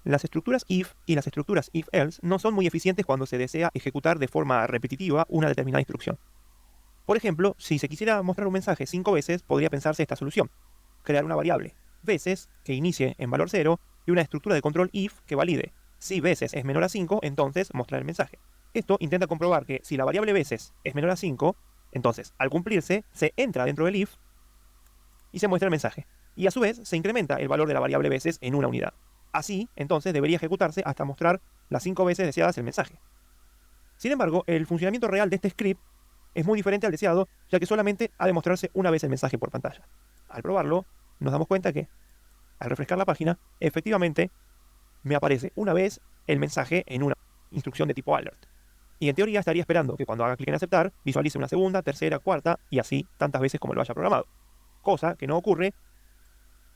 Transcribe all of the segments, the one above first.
Las estructuras if y las estructuras if-else no son muy eficientes cuando se desea ejecutar de forma repetitiva una determinada instrucción. Por ejemplo, si se quisiera mostrar un mensaje 5 veces, podría pensarse esta solución: crear una variable veces que inicie en valor 0 y una estructura de control if que valide. Si veces es menor a 5, entonces mostrar el mensaje. Esto intenta comprobar que si la variable veces es menor a 5, entonces al cumplirse se entra dentro del if y se muestra el mensaje. Y a su vez se incrementa el valor de la variable veces en una unidad. Así, entonces debería ejecutarse hasta mostrar las 5 veces deseadas el mensaje. Sin embargo, el funcionamiento real de este script es muy diferente al deseado, ya que solamente ha de mostrarse una vez el mensaje por pantalla. Al probarlo, nos damos cuenta que, al refrescar la página, efectivamente me aparece una vez el mensaje en una instrucción de tipo alert. Y en teoría estaría esperando que cuando haga clic en aceptar, visualice una segunda, tercera, cuarta y así tantas veces como lo haya programado. Cosa que no ocurre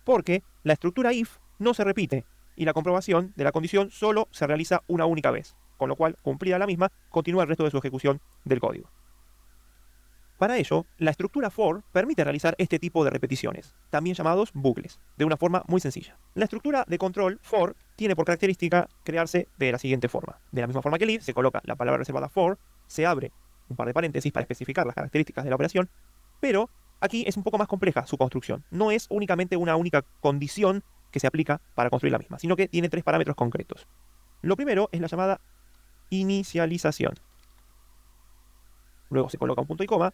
porque la estructura if no se repite y la comprobación de la condición solo se realiza una única vez, con lo cual, cumplida la misma, continúa el resto de su ejecución del código. Para ello, la estructura for permite realizar este tipo de repeticiones, también llamados bucles, de una forma muy sencilla. La estructura de control for tiene por característica crearse de la siguiente forma. De la misma forma que el if, se coloca la palabra reservada for, se abre un par de paréntesis para especificar las características de la operación, pero aquí es un poco más compleja su construcción. No es únicamente una única condición que se aplica para construir la misma, sino que tiene 3 parámetros concretos. Lo primero es la llamada inicialización. Luego se coloca un punto y coma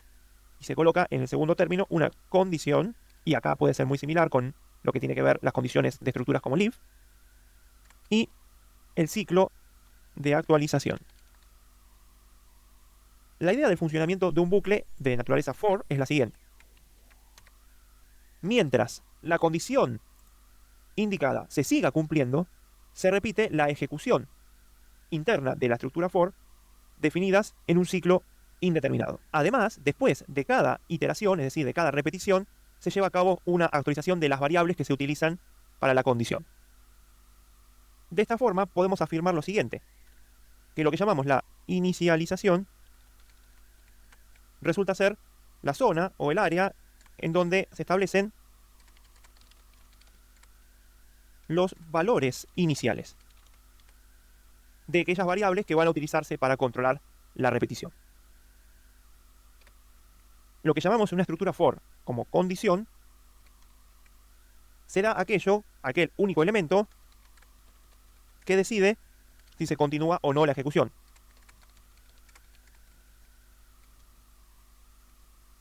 y se coloca en el segundo término una condición, y acá puede ser muy similar con lo que tiene que ver las condiciones de estructuras como live, y el ciclo de actualización. La idea del funcionamiento de un bucle de naturaleza for es la siguiente. Mientras la condición indicada se siga cumpliendo, se repite la ejecución interna de la estructura for definidas en un ciclo indeterminado. Además, después de cada iteración, es decir, de cada repetición, se lleva a cabo una actualización de las variables que se utilizan para la condición. De esta forma podemos afirmar lo siguiente, que lo que llamamos la inicialización resulta ser la zona o el área en donde se establecen los valores iniciales de aquellas variables que van a utilizarse para controlar la repetición. Lo que llamamos una estructura for como condición será aquel único elemento que decide si se continúa o no la ejecución.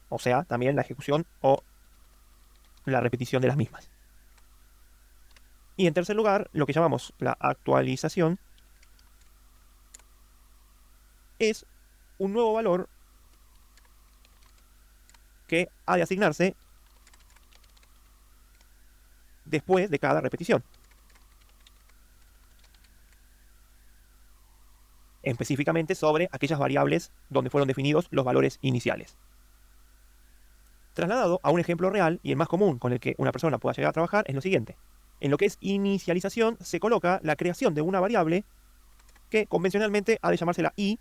O sea, también la ejecución o la repetición de las mismas. Y en tercer lugar, lo que llamamos la actualización es un nuevo valor que ha de asignarse después de cada repetición. Específicamente sobre aquellas variables donde fueron definidos los valores iniciales. Trasladado a un ejemplo real y el más común con el que una persona pueda llegar a trabajar es lo siguiente. En lo que es inicialización se coloca la creación de una variable que convencionalmente ha de llamársela i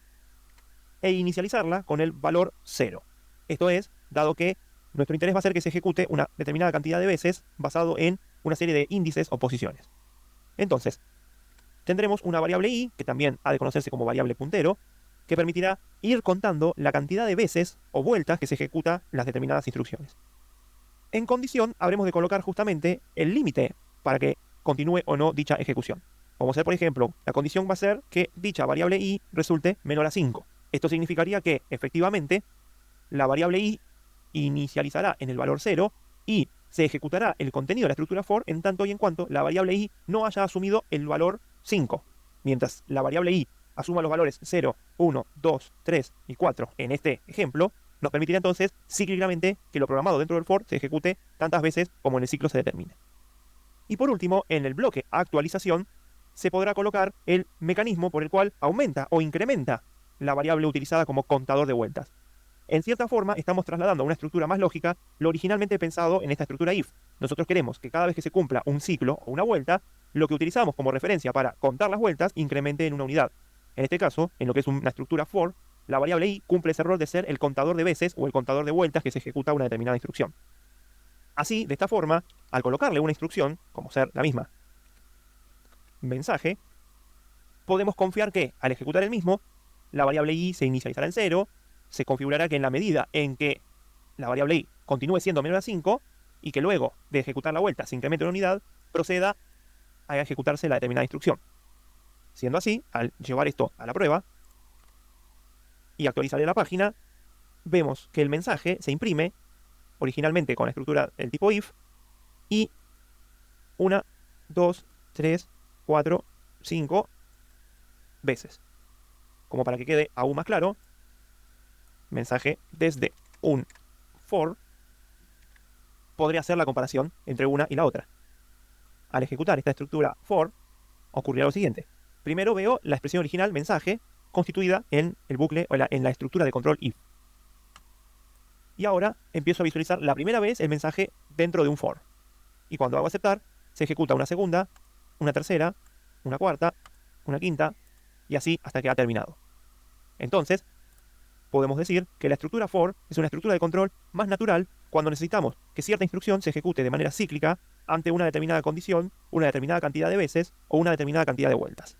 e inicializarla con el valor 0. Esto es, dado que nuestro interés va a ser que se ejecute una determinada cantidad de veces basado en una serie de índices o posiciones. Entonces, tendremos una variable i, que también ha de conocerse como variable puntero, que permitirá ir contando la cantidad de veces o vueltas que se ejecuta las determinadas instrucciones. En condición, habremos de colocar justamente el límite para que continúe o no dicha ejecución. Vamos a ver, por ejemplo, la condición va a ser que dicha variable i resulte menor a 5. Esto significaría que, efectivamente, la variable i inicializará en el valor 0 y se ejecutará el contenido de la estructura for en tanto y en cuanto la variable i no haya asumido el valor 5. Mientras la variable i asuma los valores 0, 1, 2, 3 y 4 en este ejemplo, nos permitirá entonces cíclicamente que lo programado dentro del for se ejecute tantas veces como en el ciclo se determine. Y por último, en el bloque actualización se podrá colocar el mecanismo por el cual aumenta o incrementa la variable utilizada como contador de vueltas. En cierta forma, estamos trasladando a una estructura más lógica lo originalmente pensado en esta estructura if. Nosotros queremos que cada vez que se cumpla un ciclo o una vuelta, lo que utilizamos como referencia para contar las vueltas incremente en una unidad. En este caso, en lo que es una estructura for, la variable i cumple ese rol de ser el contador de veces o el contador de vueltas que se ejecuta una determinada instrucción. Así, de esta forma, al colocarle una instrucción, como ser la misma, mensaje, podemos confiar que al ejecutar el mismo, la variable i se inicializará en 0, se configurará que en la medida en que la variable i continúe siendo menor a 5 y que luego de ejecutar la vuelta se incremente una unidad, proceda a ejecutarse la determinada instrucción. Siendo así, al llevar esto a la prueba y actualizar la página, vemos que el mensaje se imprime originalmente con la estructura del tipo if y 1, 2, 3, 4, 5 veces. Como para que quede aún más claro, mensaje desde un for podría hacer la comparación entre una y la otra. Al ejecutar esta estructura for, ocurrirá lo siguiente. Primero veo la expresión original mensaje constituida en el bucle o en la estructura de control if. Y ahora empiezo a visualizar la primera vez el mensaje dentro de un for. Y cuando hago aceptar, se ejecuta una segunda, una tercera, una cuarta, una quinta, y así hasta que ha terminado. Entonces, podemos decir que la estructura for es una estructura de control más natural cuando necesitamos que cierta instrucción se ejecute de manera cíclica ante una determinada condición, una determinada cantidad de veces o una determinada cantidad de vueltas.